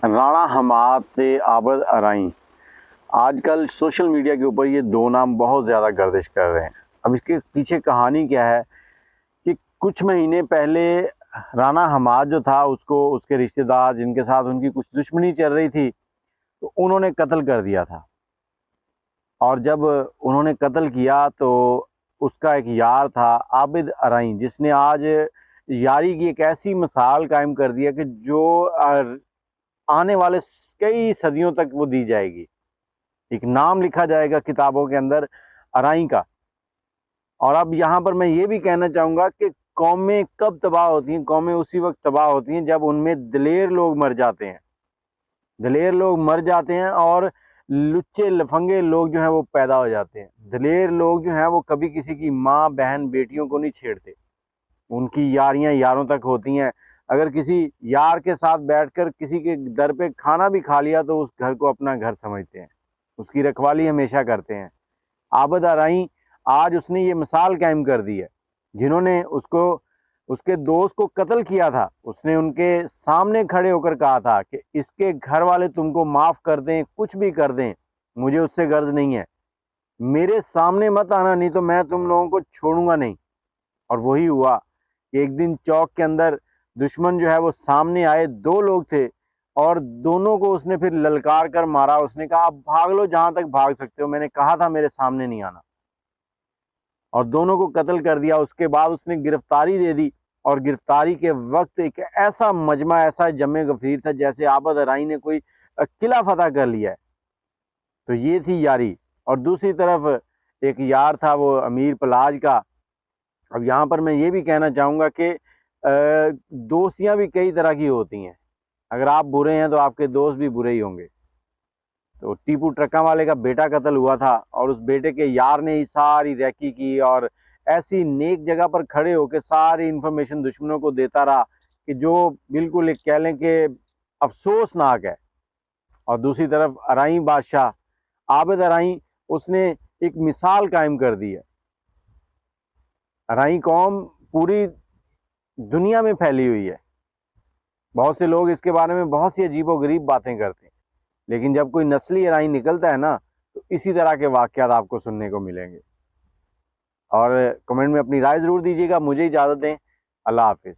رانا حماد عابد ارائیں آج کل social media کے اوپر یہ دو نام بہت زیادہ گردش کر رہے ہیں۔ اب اس کے پیچھے کہانی کیا ہے کہ کچھ مہینے پہلے رانا حماد جو تھا اس کے رشتہ دار جن کے ساتھ ان کی کچھ دشمنی چل رہی تھی تو انہوں نے قتل کر دیا تھا، اور جب انہوں نے قتل کیا تو اس کا ایک یار تھا عابد ارائیں، جس نے آج یاری کی ایک ایسی مثال قائم کر دیا کہ جو آنے والے کئی صدیوں تک وہ دی جائے گی، ایک نام لکھا جائے گا کتابوں کے اندر ارائیں کا۔ اور اب یہاں پر میں یہ بھی کہنا چاہوں گا کہ قومیں کب تباہ ہوتی ہیں؟ قومیں اسی وقت تباہ ہوتی ہیں جب ان میں دلیر لوگ مر جاتے ہیں، دلیر لوگ مر جاتے ہیں اور لچے لفنگے لوگ جو ہیں وہ پیدا ہو جاتے ہیں۔ دلیر لوگ جو ہیں وہ کبھی کسی کی ماں بہن بیٹیوں کو نہیں چھیڑتے، ان کی یاریاں یاروں تک ہوتی ہیں۔ اگر کسی یار کے ساتھ بیٹھ کر کسی کے در پہ کھانا بھی کھا لیا تو اس گھر کو اپنا گھر سمجھتے ہیں، اس کی رکھوالی ہمیشہ کرتے ہیں۔ عابد ارائیں آج اس نے یہ مثال قائم کر دی ہے، جنہوں نے اس کے دوست کو قتل کیا تھا، اس نے ان کے سامنے کھڑے ہو کر کہا تھا کہ اس کے گھر والے تم کو معاف کر دیں، کچھ بھی کر دیں، مجھے اس سے غرض نہیں ہے، میرے سامنے مت آنا، نہیں تو میں تم لوگوں کو چھوڑوں گا نہیں۔ اور وہی ہوا کہ ایک دن چوک کے اندر دشمن جو ہے وہ سامنے آئے، دو لوگ تھے، اور دونوں کو اس نے پھر للکار کر مارا۔ اس نے کہا اب بھاگ لو جہاں تک بھاگ سکتے ہو، میں نے کہا تھا میرے سامنے نہیں آنا، اور دونوں کو قتل کر دیا۔ اس کے بعد اس نے گرفتاری دے دی، اور گرفتاری کے وقت ایک ایسا مجمع، ایسا جمع غفیر تھا جیسے عابد ارائیں نے کوئی قلعہ فتح کر لیا ہے۔ تو یہ تھی یاری۔ اور دوسری طرف ایک یار تھا وہ امیر پلاج کا۔ اب یہاں پر میں یہ بھی کہنا چاہوں گا کہ دوستیاں بھی کئی طرح کی ہوتی ہیں، اگر آپ برے ہیں تو آپ کے دوست بھی برے ہی ہوں گے۔ تو ٹیپو ٹرکاں والے کا بیٹا قتل ہوا تھا، اور اس بیٹے کے یار نے ہی ساری ریکی کی، اور ایسی نیک جگہ پر کھڑے ہو کے ساری انفارمیشن دشمنوں کو دیتا رہا کہ جو بالکل ایک کہہ لیں کہ افسوسناک ہے۔ اور دوسری طرف ارائیں بادشاہ عابد ارائیں، اس نے ایک مثال قائم کر دی ہے۔ ارائیں قوم پوری دنیا میں پھیلی ہوئی ہے، بہت سے لوگ اس کے بارے میں بہت سی عجیب و غریب باتیں کرتے ہیں، لیکن جب کوئی نسلی ارائیں نکلتا ہے نا تو اسی طرح کے واقعات آپ کو سننے کو ملیں گے۔ اور کمنٹ میں اپنی رائے ضرور دیجیے گا۔ مجھے اجازت دیں، اللہ حافظ۔